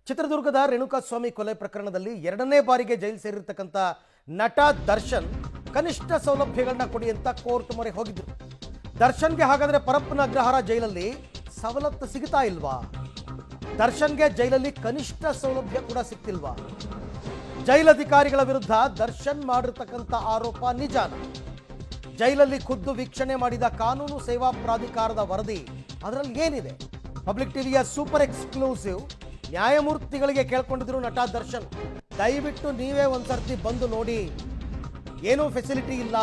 ಚಿತ್ರದುರ್ಗದ ರೇಣುಕಾಸ್ವಾಮಿ ಕೊಲೆ ಪ್ರಕರಣದಲ್ಲಿ ಎರಡನೇ ಬಾರಿಗೆ ಜೈಲು ಸೇರಿರ್ತಕ್ಕಂಥ ನಟ ದರ್ಶನ್ ಕನಿಷ್ಠ ಸೌಲಭ್ಯಗಳನ್ನ ಕೊಡಿ ಅಂತ ಕೋರ್ಟ್ ಮೊರೆ ಹೋಗಿದ್ರು. ದರ್ಶನ್ಗೆ ಹಾಗಾದ್ರೆ ಪರಪ್ಪನ ಅಗ್ರಹಾರ ಜೈಲಲ್ಲಿ ಸವಲತ್ತು ಸಿಗ್ತಾ ಇಲ್ವಾ? ದರ್ಶನ್ಗೆ ಜೈಲಲ್ಲಿ ಕನಿಷ್ಠ ಸೌಲಭ್ಯ ಕೂಡ ಸಿಗ್ತಿಲ್ವಾ? ಜೈಲಧಿಕಾರಿಗಳ ವಿರುದ್ಧ ದರ್ಶನ್ ಮಾಡಿರ್ತಕ್ಕಂಥ ಆರೋಪ ನಿಜಾನ? ಜೈಲಲ್ಲಿ ಖುದ್ದು ವೀಕ್ಷಣೆ ಮಾಡಿದ ಕಾನೂನು ಸೇವಾ ಪ್ರಾಧಿಕಾರದ ವರದಿ ಅದರಲ್ಲಿ ಏನಿದೆ? ಪಬ್ಲಿಕ್ ಟಿವಿಯ ಸೂಪರ್ ಎಕ್ಸ್ಕ್ಲೂಸಿವ್ ನ್ಯಾಯಮೂರ್ತಿಗಳಿಗೆ ಕೇಳ್ಕೊಂಡಿದ್ರು ನಟ ದರ್ಶನ್, ದಯವಿಟ್ಟು ನೀವೇ ಒಂದ್ಸರ್ತಿ ಬಂದು ನೋಡಿ, ಏನೂ ಫೆಸಿಲಿಟಿ ಇಲ್ಲ.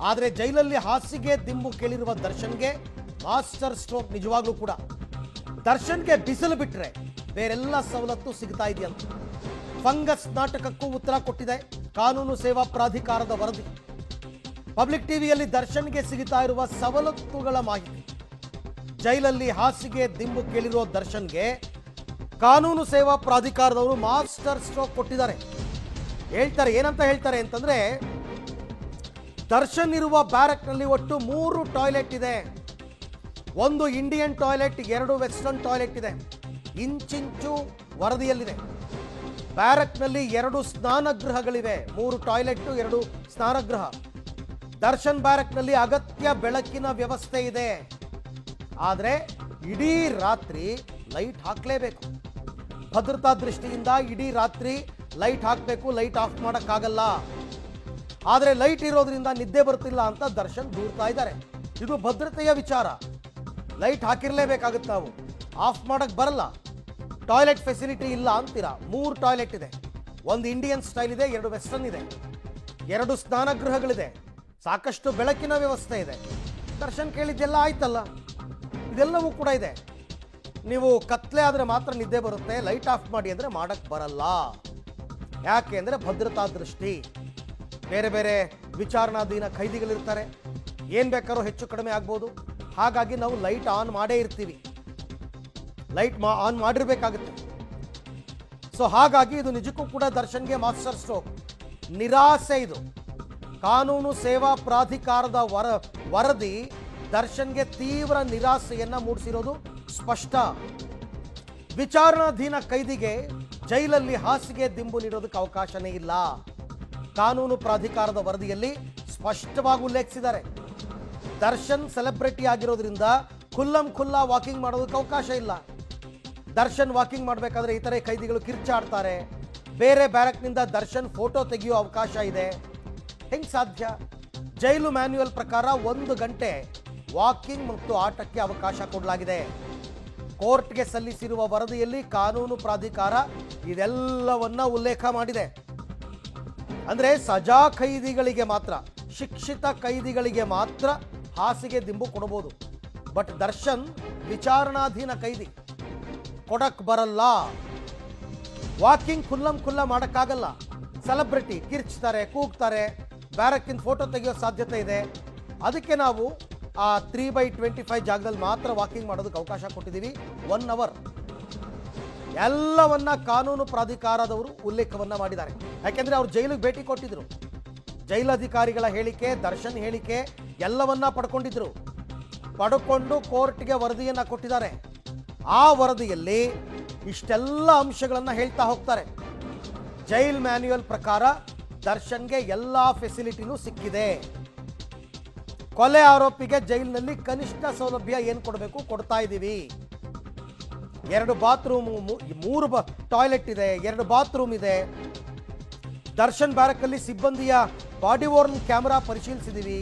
ಆದರೆ ಜೈಲಲ್ಲಿ ಹಾಸಿಗೆ ದಿಂಬು ಕೇಳಿರುವ ದರ್ಶನ್ಗೆ ಮಾಸ್ಟರ್ ಸ್ಟ್ರೋಕ್. ನಿಜವಾಗ್ಲೂ ಕೂಡ ದರ್ಶನ್ಗೆ ಬಿಸಿಲು ಬಿಟ್ರೆ ಬೇರೆಲ್ಲ ಸವಲತ್ತು ಸಿಗ್ತಾ ಇದೆಯಂತ. ಫಂಗಸ್ ನಾಟಕಕ್ಕೂ ಉತ್ತರ ಕೊಟ್ಟಿದೆ ಕಾನೂನು ಸೇವಾ ಪ್ರಾಧಿಕಾರದ ವರದಿ. ಪಬ್ಲಿಕ್ ಟಿವಿಯಲ್ಲಿ ದರ್ಶನ್ಗೆ ಸಿಗುತ್ತಾ ಇರುವ ಸವಲತ್ತುಗಳ ಮಾಹಿತಿ. ಜೈಲಲ್ಲಿ ಹಾಸಿಗೆ ದಿಂಬು ಕೇಳಿರೋ ದರ್ಶನ್ಗೆ ಕಾನೂನು ಸೇವಾ ಪ್ರಾಧಿಕಾರದವರು ಮಾಸ್ಟರ್ ಸ್ಟ್ರೋಕ್ ಕೊಟ್ಟಿದ್ದಾರೆ. ಏನಂತ ಹೇಳ್ತಾರೆ ಅಂತಂದ್ರೆ, ದರ್ಶನ್ ಇರುವ ಬ್ಯಾರಕ್ನಲ್ಲಿ ಒಟ್ಟು 3 ಟಾಯ್ಲೆಟ್ ಇದೆ. ಒಂದು ಇಂಡಿಯನ್ ಟಾಯ್ಲೆಟ್, 2 ವೆಸ್ಟರ್ನ್ ಟಾಯ್ಲೆಟ್ ಇದೆ. ಇಂಚಿಂಚು ವರದಿಯಲ್ಲಿದೆ. ಬ್ಯಾರಕ್ನಲ್ಲಿ 2 ಸ್ನಾನಗೃಹಗಳಿವೆ, 3 ಟಾಯ್ಲೆಟ್, 2 ಸ್ನಾನಗೃಹ. ದರ್ಶನ್ ಬ್ಯಾರಕ್ನಲ್ಲಿ ಅಗತ್ಯ ಬೆಳಕಿನ ವ್ಯವಸ್ಥೆ ಇದೆ. ಆದರೆ ಇಡೀ ರಾತ್ರಿ ಲೈಟ್ ಹಾಕಲೇಬೇಕು. ಭದ್ರತಾ ದೃಷ್ಟಿಯಿಂದ ಇಡೀ ರಾತ್ರಿ ಲೈಟ್ ಹಾಕಬೇಕು, ಲೈಟ್ ಆಫ್ ಮಾಡೋಕ್ಕಾಗಲ್ಲ. ಆದರೆ ಲೈಟ್ ಇರೋದ್ರಿಂದ ನಿದ್ದೆ ಬರ್ತಿಲ್ಲ ಅಂತ ದರ್ಶನ್ ದೂರ್ತಾ ಇದ್ದಾರೆ. ಇದು ಭದ್ರತೆಯ ವಿಚಾರ. ಲೈಟ್ ಹಾಕಿರಲೇಬೇಕಾಗುತ್ತೆ, ನಾವು ಆಫ್ ಮಾಡೋಕ್ಕೆ ಬರಲ್ಲ. ಟಾಯ್ಲೆಟ್ ಫೆಸಿಲಿಟಿ ಇಲ್ಲ ಅಂತೀರಾ? 3 ಟಾಯ್ಲೆಟ್ ಇದೆ, ಒಂದು ಇಂಡಿಯನ್ ಸ್ಟೈಲ್ ಇದೆ, 2 ವೆಸ್ಟರ್ನ್ ಇದೆ, 2 ಸ್ನಾನಗೃಹಗಳಿದೆ, ಸಾಕಷ್ಟು ಬೆಳಕಿನ ವ್ಯವಸ್ಥೆ ಇದೆ. ದರ್ಶನ್ ಕೇಳಿದ್ದೆಲ್ಲ ಆಯ್ತಲ್ಲ, ಇದೆಲ್ಲವೂ ಕೂಡ ಇದೆ. ನೀವು ಕತ್ಲೆ ಆದರೆ ಮಾತ್ರ ನಿದ್ದೆ ಬರುತ್ತೆ, ಲೈಟ್ ಆಫ್ ಮಾಡಿ ಅಂದರೆ ಮಾಡೋಕ್ಕೆ ಬರಲ್ಲ. ಯಾಕೆ ಅಂದರೆ ಭದ್ರತಾ ದೃಷ್ಟಿ. ಬೇರೆ ಬೇರೆ ವಿಚಾರಣಾಧೀನ ಖೈದಿಗಳಿರ್ತಾರೆ, ಏನು ಬೇಕಾದ್ರೂ ಹೆಚ್ಚು ಕಡಿಮೆ ಆಗ್ಬೋದು. ಹಾಗಾಗಿ ನಾವು ಲೈಟ್ ಆನ್ ಮಾಡೇ ಇರ್ತೀವಿ, ಲೈಟ್ ಆನ್ ಮಾಡಿರಬೇಕಾಗುತ್ತೆ. ಸೊ ಹಾಗಾಗಿ ಇದು ನಿಜಕ್ಕೂ ಕೂಡ ದರ್ಶನ್ಗೆ ಮಾಸ್ಟರ್ ಸ್ಟ್ರೋಕ್. ನಿರಾಸೆ ಇದು. ಕಾನೂನು ಸೇವಾ ಪ್ರಾಧಿಕಾರದ ವರದಿ ದರ್ಶನ್ಗೆ ತೀವ್ರ ನಿರಾಸೆಯನ್ನ ಮೂಡಿಸಿರೋದು ಸ್ಪಷ್ಟ. ವಿಚಾರಣಾಧೀನ ಖೈದಿಗೆ ಜೈಲಲ್ಲಿ ಹಾಸಿಗೆ ದಿಂಬು ನೀಡೋದಕ್ಕೆ ಅವಕಾಶನೇ ಇಲ್ಲ. ಕಾನೂನು ಪ್ರಾಧಿಕಾರದ ವರದಿಯಲ್ಲಿ ಸ್ಪಷ್ಟವಾಗಿ ಉಲ್ಲೇಖಿಸಿದ್ದಾರೆ. ದರ್ಶನ್ ಸೆಲೆಬ್ರಿಟಿ ಆಗಿರೋದ್ರಿಂದ ಖುಲ್ಲಾ ವಾಕಿಂಗ್ ಮಾಡೋದಕ್ಕೆ ಅವಕಾಶ ಇಲ್ಲ. ದರ್ಶನ್ ವಾಕಿಂಗ್ ಮಾಡಬೇಕಾದ್ರೆ ಇತರೆ ಖೈದಿಗಳು ಕಿರ್ಚಾಡ್ತಾರೆ. ಬೇರೆ ಬ್ಯಾರಕ್ನಿಂದ ದರ್ಶನ್ ಫೋಟೋ ತೆಗೆಯೋ ಅವಕಾಶ ಇದೆ. ಹೆಂಗೆ ಸಾಧ್ಯ? ಜೈಲು ಮ್ಯಾನ್ಯುಯಲ್ ಪ್ರಕಾರ 1 ಗಂಟೆ ವಾಕಿಂಗ್ ಮತ್ತು ಆಟಕ್ಕೆ ಅವಕಾಶ ಕೊಡಲಾಗಿದೆ. ಕೋರ್ಟ್ಗೆ ಸಲ್ಲಿಸಿರುವ ವರದಿಯಲ್ಲಿ ಕಾನೂನು ಪ್ರಾಧಿಕಾರ ಇದೆಲ್ಲವನ್ನ ಉಲ್ಲೇಖ ಮಾಡಿದೆ. ಅಂದ್ರೆ ಸಜಾ ಖೈದಿಗಳಿಗೆ ಮಾತ್ರ, ಶಿಕ್ಷಿತ ಖೈದಿಗಳಿಗೆ ಮಾತ್ರ ಹಾಸಿಗೆ ದಿಂಬು ಕೊಡಬಹುದು. ಬಟ್ ದರ್ಶನ್ ವಿಚಾರಣಾಧೀನ ಖೈದಿ, ಕೊಡಕ್ ಬರಲ್ಲ. ವಾಕಿಂಗ್ ಖುಲ್ಲಾ ಮಾಡೋಕ್ಕಾಗಲ್ಲ. ಸೆಲೆಬ್ರಿಟಿ ಕಿರ್ಚ್ತಾರೆ, ಕೂಗ್ತಾರೆ, ಬ್ಯಾರಕ್ಕಿಂದ ಫೋಟೋ ತೆಗೆಯೋ ಸಾಧ್ಯತೆ ಇದೆ. ಅದಕ್ಕೆ ನಾವು ಆ 3/25 ಜಾಗದಲ್ಲಿ ಮಾತ್ರ ವಾಕಿಂಗ್ ಮಾಡೋದಕ್ಕೆ ಅವಕಾಶ ಕೊಟ್ಟಿದ್ದೀವಿ, 1 ಅವರ್. ಎಲ್ಲವನ್ನ ಕಾನೂನು ಪ್ರಾಧಿಕಾರದವರು ಉಲ್ಲೇಖವನ್ನ ಮಾಡಿದ್ದಾರೆ. ಯಾಕೆಂದ್ರೆ ಅವ್ರು ಜೈಲಿಗೆ ಭೇಟಿ ಕೊಟ್ಟಿದ್ರು. ಜೈಲಧಿಕಾರಿಗಳ ಹೇಳಿಕೆ, ದರ್ಶನ್ ಹೇಳಿಕೆ ಎಲ್ಲವನ್ನ ಪಡ್ಕೊಂಡು ಕೋರ್ಟ್ಗೆ ವರದಿಯನ್ನ ಕೊಟ್ಟಿದ್ದಾರೆ. ಆ ವರದಿಯಲ್ಲಿ ಇಷ್ಟೆಲ್ಲ ಅಂಶಗಳನ್ನ ಹೇಳ್ತಾ ಹೋಗ್ತಾರೆ. ಜೈಲ್ ಮ್ಯಾನ್ಯುಯಲ್ ಪ್ರಕಾರ ದರ್ಶನ್ಗೆ ಎಲ್ಲ ಫೆಸಿಲಿಟಿನೂ ಸಿಕ್ಕಿದೆ. ಕೊಲೆ ಆರೋಪಿಗೆ ಜೈಲಿನಲ್ಲಿ ಕನಿಷ್ಠ ಸೌಲಭ್ಯ ಏನು ಕೊಡಬೇಕು ಕೊಡ್ತಾ ಇದ್ದೀವಿ. 2 ಬಾತ್ರೂಮ್, 3 ಟಾಯ್ಲೆಟ್ ಇದೆ, 2 ಬಾತ್ರೂಮ್ ಇದೆ. ದರ್ಶನ್ ಬ್ಯಾರಕ್ಕಲ್ಲಿ ಸಿಬ್ಬಂದಿಯ ಬಾಡಿ ವಾರ್ನ್ ಕ್ಯಾಮೆರಾ ಪರಿಶೀಲಿಸಿದ್ದೀವಿ.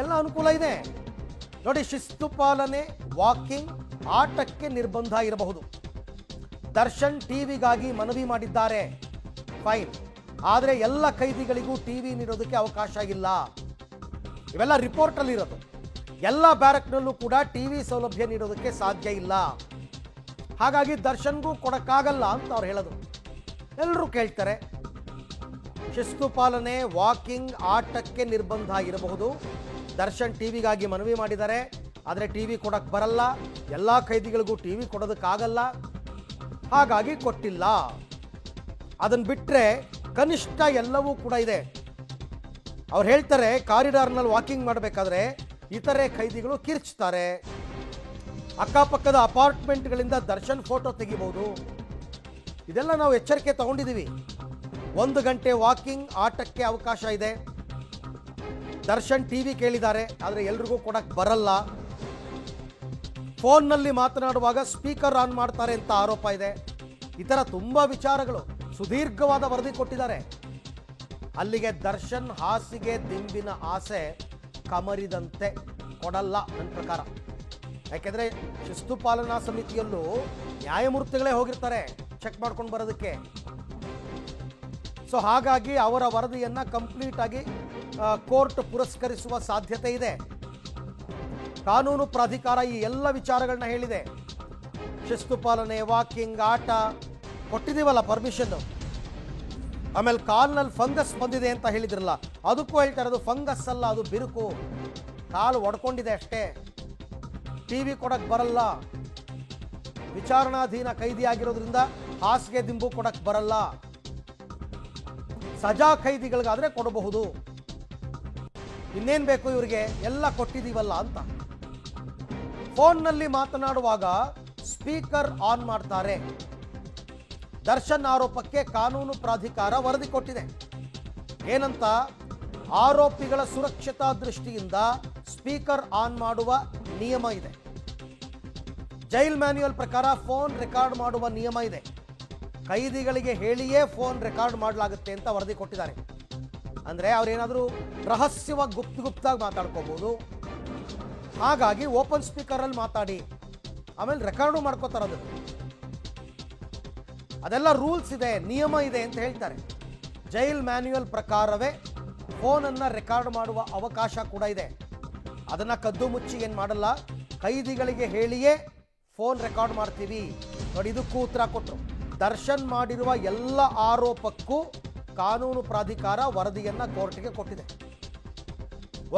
ಎಲ್ಲ ಅನುಕೂಲ ಇದೆ ನೋಡಿ. ಶಿಸ್ತು ಪಾಲನೆ, ವಾಕಿಂಗ್, ಆಟಕ್ಕೆ ನಿರ್ಬಂಧ ಇರಬಹುದು. ದರ್ಶನ್ ಟಿವಿಗಾಗಿ ಮನವಿ ಮಾಡಿದ್ದಾರೆ, ಫೈನ್. ಆದರೆ ಎಲ್ಲ ಖೈದಿಗಳಿಗೂ ಟಿವಿ ನೀಡೋದಕ್ಕೆ ಅವಕಾಶ ಇಲ್ಲ. ಇವೆಲ್ಲ ರಿಪೋರ್ಟ್ ಅಲ್ಲಿ ಇರೋದು. ಎಲ್ಲ ಬ್ಯಾರಕ್ನಲ್ಲೂ ಕೂಡ ಟಿವಿ ಸೌಲಭ್ಯ ನೀಡೋದಕ್ಕೆ ಸಾಧ್ಯ ಇಲ್ಲ. ಹಾಗಾಗಿ ದರ್ಶನ್ಗೂ ಕೊಡಕ್ಕಾಗಲ್ಲ ಅಂತ ಅವ್ರು ಹೇಳೋದು. ಎಲ್ಲರೂ ಕೇಳ್ತಾರೆ, ಶಿಸ್ತು ಪಾಲನೆ, ವಾಕಿಂಗ್, ಆಟಕ್ಕೆ ನಿರ್ಬಂಧ ಇರಬಹುದು. ದರ್ಶನ್ ಟಿವಿಗಾಗಿ ಮನವಿ ಮಾಡಿದ್ದಾರೆ, ಆದರೆ ಟಿವಿ ಕೊಡಕ್ ಬರಲ್ಲ. ಎಲ್ಲ ಖೈದಿಗಳಿಗೂ ಟಿವಿ ಕೊಡೋದಕ್ಕಾಗಲ್ಲ, ಹಾಗಾಗಿ ಕೊಟ್ಟಿಲ್ಲ. ಅದನ್ನು ಬಿಟ್ಟರೆ ಕನಿಷ್ಠ ಎಲ್ಲವೂ ಕೂಡ ಇದೆ. ಅವ್ರು ಹೇಳ್ತಾರೆ, ಕಾರಿಡಾರ್ನಲ್ಲಿ ವಾಕಿಂಗ್ ಮಾಡಬೇಕಾದ್ರೆ ಇತರೆ ಖೈದಿಗಳು ಕಿರ್ಚ್ತಾರೆ. ಅಕ್ಕಪಕ್ಕದ ಅಪಾರ್ಟ್ಮೆಂಟ್ಗಳಿಂದ ದರ್ಶನ್ ಫೋಟೋ ತೆಗಿಬಹುದು. ಇದೆಲ್ಲ ನಾವು ಎಚ್ಚರಿಕೆ ತಗೊಂಡಿದ್ದೀವಿ. 1 ಗಂಟೆ ವಾಕಿಂಗ್, ಆಟಕ್ಕೆ ಅವಕಾಶ ಇದೆ. ದರ್ಶನ್ ಟಿವಿ ಕೇಳಿದ್ದಾರೆ, ಆದರೆ ಎಲ್ರಿಗೂ ಕೊಡಕ್ಕೆ ಬರಲ್ಲ. ಫೋನ್ನಲ್ಲಿ ಮಾತನಾಡುವಾಗ ಸ್ಪೀಕರ್ ಆನ್ ಮಾಡ್ತಾರೆ ಅಂತ ಆರೋಪ ಇದೆ. ಈ ಥರ ತುಂಬ ವಿಚಾರಗಳು, ಸುದೀರ್ಘವಾದ ವರದಿ ಕೊಟ್ಟಿದ್ದಾರೆ. ಅಲ್ಲಿಗೆ ದರ್ಶನ್ ಹಾಸಿಗೆ ದಿಂಬಿನ ಆಸೆ ಕಮರಿದಂತೆ ಕೊಡಲ್ಲ ನನ್ನ ಪ್ರಕಾರ. ಯಾಕೆಂದರೆ ಶಿಸ್ತು ಪಾಲನಾ ಸಮಿತಿಯಲ್ಲೂ ನ್ಯಾಯಮೂರ್ತಿಗಳೇ ಹೋಗಿರ್ತಾರೆ ಚೆಕ್ ಮಾಡ್ಕೊಂಡು ಬರೋದಕ್ಕೆ. ಸೊ ಹಾಗಾಗಿ ಅವರ ವರದಿಯನ್ನು ಕಂಪ್ಲೀಟ್ ಆಗಿ ಕೋರ್ಟ್ ಪುರಸ್ಕರಿಸುವ ಸಾಧ್ಯತೆ ಇದೆ. ಕಾನೂನು ಪ್ರಾಧಿಕಾರ ಈ ಎಲ್ಲ ವಿಚಾರಗಳನ್ನ ಹೇಳಿದೆ. ಶಿಸ್ತು ಪಾಲನೆ, ವಾಕಿಂಗ್, ಆಟ ಕೊಟ್ಟಿದ್ದೀವಲ್ಲ ಪರ್ಮಿಷನ್. ಆಮೇಲೆ ಕಾಲ್ನಲ್ಲಿ ಫಂಗಸ್ ಬಂದಿದೆ ಅಂತ ಹೇಳಿದ್ರಲ್ಲ, ಅದಕ್ಕೂ ಹೇಳ್ತಾರೆ ಅದು ಫಂಗಸ್ ಅಲ್ಲ, ಅದು ಬಿರುಕು, ಕಾಲು ಒಡ್ಕೊಂಡಿದೆ ಅಷ್ಟೇ. ಟಿವಿ ಕೊಡಕ್ಕೆ ಬರಲ್ಲ. ವಿಚಾರಣಾಧೀನ ಕೈದಿ ಆಗಿರೋದ್ರಿಂದ ಹಾಸಿಗೆ ದಿಂಬು ಕೊಡಕ್ಕೆ ಬರಲ್ಲ. ಸಜಾ ಕೈದಿಗಳಿಗಾದ್ರೆ ಕೊಡಬಹುದು. ಇನ್ನೇನು ಬೇಕು ಇವರಿಗೆ, ಎಲ್ಲ ಕೊಟ್ಟಿದ್ದೀವಲ್ಲ ಅಂತ. ಫೋನ್ನಲ್ಲಿ ಮಾತನಾಡುವಾಗ ಸ್ಪೀಕರ್ ಆನ್ ಮಾಡ್ತಾರೆ. ದರ್ಶನ್ ಆರೋಪಕ್ಕೆ ಕಾನೂನು ಪ್ರಾಧಿಕಾರ ವರದಿ ಕೊಟ್ಟಿದೆ. ಏನಂತ, ಆರೋಪಿಗಳ ಸುರಕ್ಷತಾ ದೃಷ್ಟಿಯಿಂದ ಸ್ಪೀಕರ್ ಆನ್ ಮಾಡುವ ನಿಯಮ ಇದೆ. ಜೈಲ್ ಮ್ಯಾನ್ಯುಯಲ್ ಪ್ರಕಾರ ಫೋನ್ ರೆಕಾರ್ಡ್ ಮಾಡುವ ನಿಯಮ ಇದೆ. ಕೈದಿಗಳಿಗೆ ಹೇಳಿಯೇ ಫೋನ್ ರೆಕಾರ್ಡ್ ಮಾಡಲಾಗುತ್ತೆ ಅಂತ ವರದಿ ಕೊಟ್ಟಿದ್ದಾರೆ. ಅಂದರೆ ಅವರೇನಾದರೂ ರಹಸ್ಯವಾಗಿ ಗುಪ್ತಾಗಿ ಮಾತಾಡ್ಕೋಬಹುದು. ಹಾಗಾಗಿ ಓಪನ್ ಸ್ಪೀಕರಲ್ಲಿ ಮಾತಾಡಿ ಆಮೇಲೆ ರೆಕಾರ್ಡು ಮಾಡ್ಕೋತಾರೆ. ಅದೆಲ್ಲ ರೂಲ್ಸ್ ಇದೆ, ನಿಯಮ ಇದೆ ಅಂತ ಹೇಳ್ತಾರೆ. ಜೈಲ್ ಮ್ಯಾನ್ಯುಯಲ್ ಪ್ರಕಾರವೇ ಫೋನನ್ನು ರೆಕಾರ್ಡ್ ಮಾಡುವ ಅವಕಾಶ ಕೂಡ ಇದೆ. ಅದನ್ನು ಕದ್ದು ಮುಚ್ಚಿ ಏನು ಮಾಡಲ್ಲ, ಕೈದಿಗಳಿಗೆ ಹೇಳಿಯೇ ಫೋನ್ ರೆಕಾರ್ಡ್ ಮಾಡ್ತೀವಿ. ನೋಡಿ, ಇದಕ್ಕೂ ಉತ್ತರ ಕೊಟ್ಟರು. ದರ್ಶನ್ ಮಾಡಿರುವ ಎಲ್ಲ ಆರೋಪಕ್ಕೂ ಕಾನೂನು ಪ್ರಾಧಿಕಾರ ವರದಿಯನ್ನು ಕೋರ್ಟ್ಗೆ ಕೊಟ್ಟಿದೆ.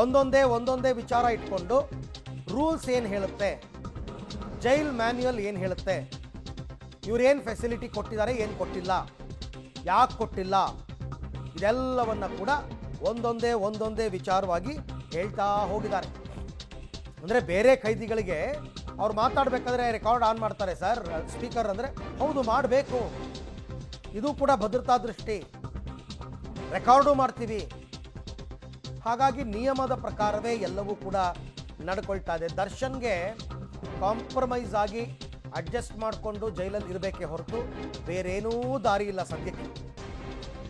ಒಂದೊಂದೇ ವಿಚಾರ ಇಟ್ಕೊಂಡು ರೂಲ್ಸ್ ಏನು ಹೇಳುತ್ತೆ, ಜೈಲ್ ಮ್ಯಾನ್ಯುಯಲ್ ಏನು ಹೇಳುತ್ತೆ, ಇವರೇನು ಫೆಸಿಲಿಟಿ ಕೊಟ್ಟಿದ್ದಾರೆ, ಏನು ಕೊಟ್ಟಿಲ್ಲ, ಯಾಕೆ ಕೊಟ್ಟಿಲ್ಲ, ಇದೆಲ್ಲವನ್ನ ಕೂಡ ಒಂದೊಂದೇ ವಿಚಾರವಾಗಿ ಹೇಳ್ತಾ ಹೋಗಿದ್ದಾರೆ. ಅಂದರೆ ಬೇರೆ ಕೈದಿಗಳಿಗೆ ಅವ್ರು ಮಾತಾಡಬೇಕಾದ್ರೆ ರೆಕಾರ್ಡ್ ಆನ್ ಮಾಡ್ತಾರೆ ಸರ್ ಸ್ಪೀಕರ್ ಅಂದರೆ, ಹೌದು ಮಾಡಬೇಕು, ಇದು ಕೂಡ ಭದ್ರತಾ ದೃಷ್ಟಿ, ರೆಕಾರ್ಡು ಮಾಡ್ತೀವಿ. ಹಾಗಾಗಿ ನಿಯಮದ ಪ್ರಕಾರವೇ ಎಲ್ಲವೂ ಕೂಡ ನಡ್ಕೊಳ್ತಾ ಇದೆ. ದರ್ಶನ್ಗೆ ಕಾಂಪ್ರಮೈಸ್ ಆಗಿ ಅಡ್ಜಸ್ಟ್ ಮಾಡಿಕೊಂಡು ಜೈಲಲ್ಲಿ ಇರಬೇಕೇ ಹೊರತು ಬೇರೇನೂ ದಾರಿ ಇಲ್ಲ. ಸದ್ಯಕ್ಕೆ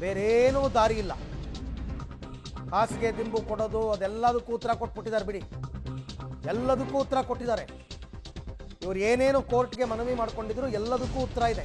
ಬೇರೇನೂ ದಾರಿ ಇಲ್ಲ. ಹಾಸಿಗೆ ದಿಂಬು ಕೊಡೋದು ಅದೆಲ್ಲದಕ್ಕೂ ಉತ್ತರ ಕೊಟ್ಬಿಟ್ಟಿದ್ದಾರೆ ಬಿಡಿ, ಎಲ್ಲದಕ್ಕೂ ಉತ್ತರ ಕೊಟ್ಟಿದ್ದಾರೆ. ಇವರು ಏನೇನು ಕೋರ್ಟ್ಗೆ ಮನವಿ ಮಾಡ್ಕೊಂಡಿದ್ರು ಎಲ್ಲದಕ್ಕೂ ಉತ್ತರ ಇದೆ.